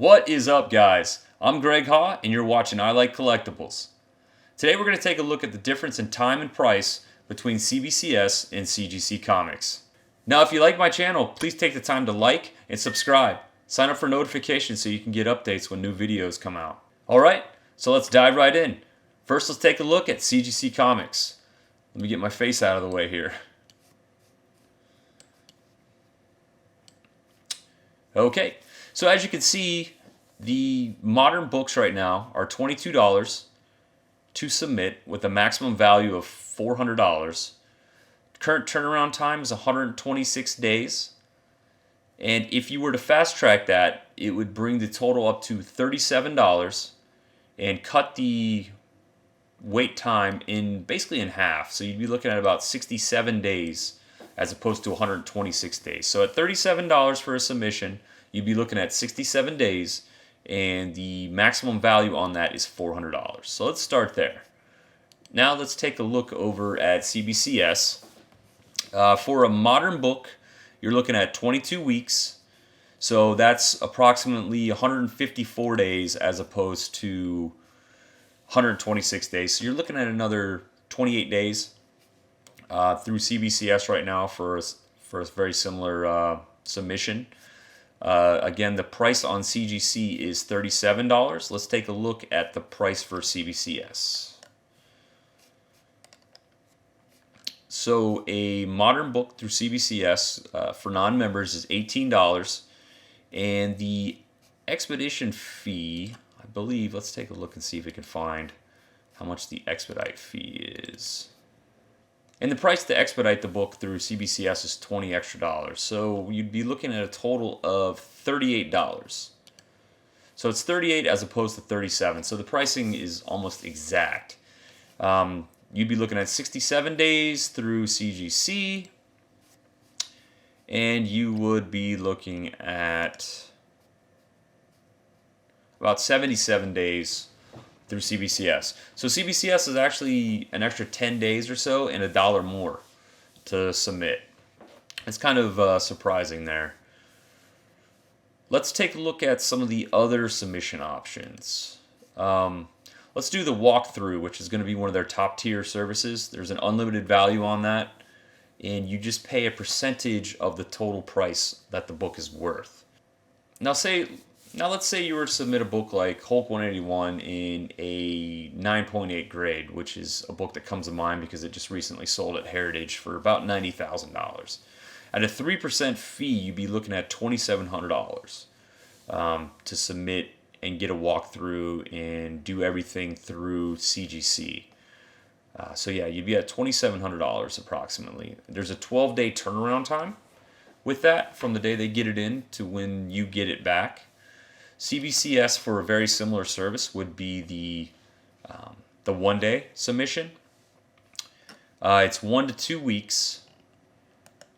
What is up, guys? I'm Greg Haw, and you're watching I Like Collectibles. Today we're going to take a look at the difference in time and price between CBCS and CGC comics. Now, if you like my channel, please take the time to like and subscribe. Sign up for notifications so you can get updates when new videos come out. Alright, so let's dive right in. First, let's take a look at CGC comics. Let me get my face out of the way here. Okay, so as you can see, the modern books right now are $22 to submit with a maximum value of $400. Current turnaround time is 126 days. And if you were to fast track that, it would bring the total up to $37 and cut the wait time basically in half. So you'd be looking at about 67 days as opposed to 126 days. So at $37 for a submission, you'd be looking at 67 days, and the maximum value on that is $400. So let's start there. Now let's take a look over at CBCS. For a modern book, you're looking at 22 weeks. So that's approximately 154 days as opposed to 126 days. So you're looking at another 28 days through CBCS right now for a very similar submission. Again, the price on CGC is $37. Let's take a look at the price for CBCS. So a modern book through CBCS for non-members is $18. And the expedition fee, I believe, let's take a look and see if we can find how much the expedite fee is. And the price to expedite the book through CBCS is $20 extra. So you'd be looking at a total of $38. So it's $38 as opposed to $37. So the pricing is almost exact. You'd be looking at 67 days through CGC. And you would be looking at about 77 days through CBCS. So CBCS is actually an extra 10 days or so and $1 more to submit. It's kind of surprising there. Let's take a look at some of the other submission options. Let's do the walkthrough, which is going to be one of their top tier services. There's an unlimited value on that, and you just pay a percentage of the total price that the book is worth. Now let's say you were to submit a book like Hulk 181 in a 9.8 grade, which is a book that comes to mind because it just recently sold at Heritage for about $90,000. At a 3% fee, you'd be looking at $2,700 to submit and get a walkthrough and do everything through CGC. So yeah, you'd be at $2,700 approximately. There's a 12-day turnaround time with that from the day they get it in to when you get it back. CBCS for a very similar service would be the 1-day submission. It's 1 to 2 weeks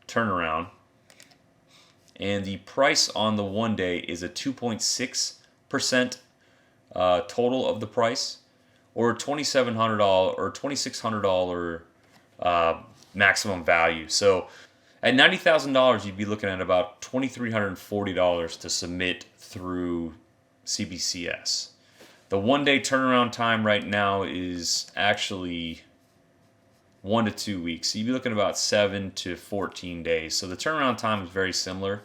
turnaround, and the price on the 1 day is a 2.6% total of the price, or $2,700 or $2,600 maximum value. So at $90,000, you'd be looking at about $2,340 to submit through CBCS. The 1-day turnaround time right now is actually 1 to 2 weeks. So you'd be looking at about 7 to 14 days. So the turnaround time is very similar.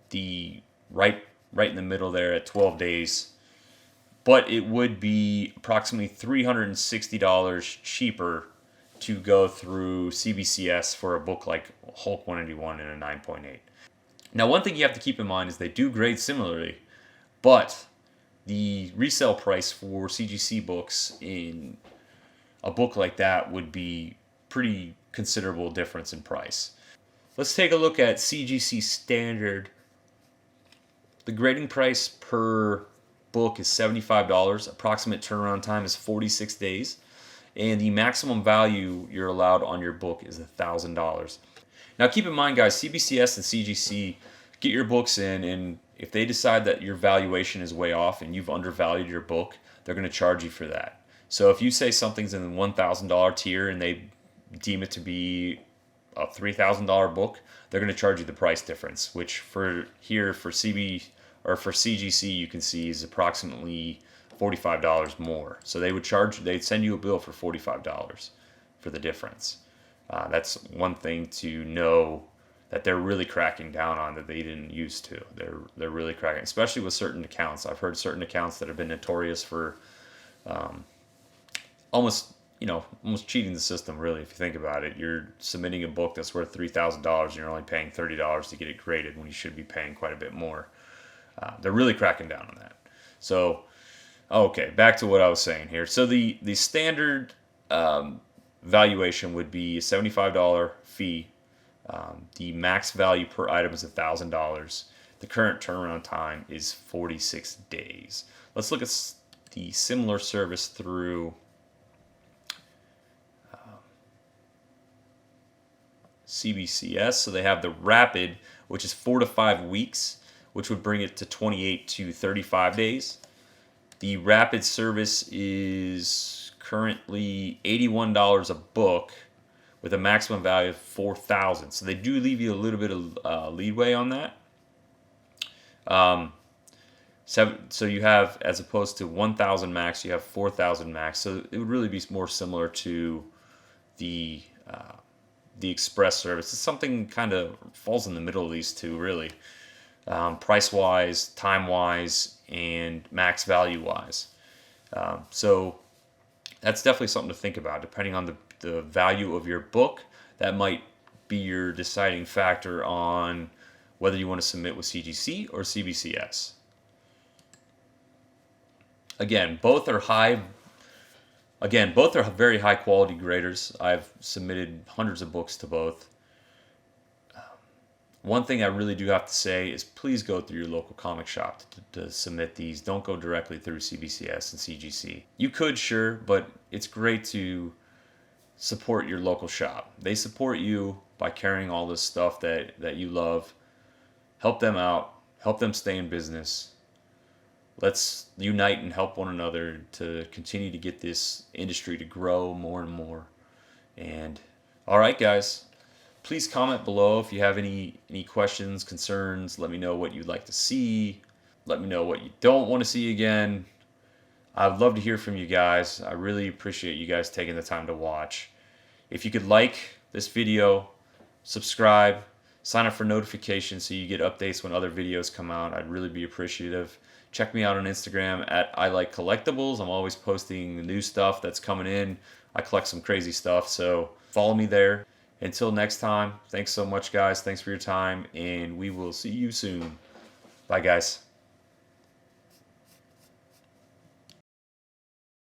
The right in the middle there at 12 days. But it would be approximately $360 cheaper to go through CBCS for a book like Hulk 181 and a 9.8. Now, one thing you have to keep in mind is they do grade similarly, but the resale price for CGC books in a book like that would be pretty considerable difference in price. Let's take a look at CGC Standard. The grading price per book is $75. Approximate turnaround time is 46 days. And the maximum value you're allowed on your book is $1,000. Now keep in mind, guys, CBCS and CGC get your books in, and if they decide that your valuation is way off and you've undervalued your book, they're going to charge you for that. So if you say something's in the $1,000 tier and they deem it to be a $3,000 book, they're going to charge you the price difference, which for CB or for CGC, you can see is approximately $45 more. So they'd send you a bill for $45 for the difference. That's one thing to know that they're really cracking down on that they didn't used to. They're really cracking, especially with certain accounts. I've heard certain accounts that have been notorious for almost almost cheating the system. Really, if you think about it, you're submitting a book that's worth $3,000 and you're only paying $30 to get it graded when you should be paying quite a bit more. They're really cracking down on that. So, okay, back to what I was saying here. So the standard valuation would be a $75 fee. The max value per item is $1,000. The current turnaround time is 46 days. Let's look at the similar service through CBCS. So they have the rapid, which is 4 to 5 weeks, which would bring it to 28 to 35 days. The rapid service is currently $81 a book with a maximum value of $4,000. So they do leave you a little bit of leeway on that. So you have, as opposed to 1,000 max, you have 4,000 max. So it would really be more similar to the express service. It's something kind of falls in the middle of these two, really. Price-wise, time-wise, and max value-wise. So that's definitely something to think about. Depending on the value of your book, that might be your deciding factor on whether you want to submit with CGC or CBCS. Again, both are very high quality graders. I've submitted hundreds of books to both. One thing I really do have to say is please go through your local comic shop to submit these. Don't go directly through CBCS and CGC. You could, sure, but it's great to support your local shop. They support you by carrying all this stuff that you love. Help them out. Help them stay in business. Let's unite and help one another to continue to get this industry to grow more and more. And all right, guys, please comment below if you have any questions, concerns. Let me know what you'd like to see. Let me know what you don't want to see again. I'd love to hear from you guys. I really appreciate you guys taking the time to watch. If you could like this video, subscribe, sign up for notifications so you get updates when other videos come out. I'd really be appreciative. Check me out on Instagram at I Like Collectibles. I'm always posting new stuff that's coming in. I collect some crazy stuff, so follow me there. Until next time, thanks so much, guys. Thanks for your time, and we will see you soon. Bye, guys.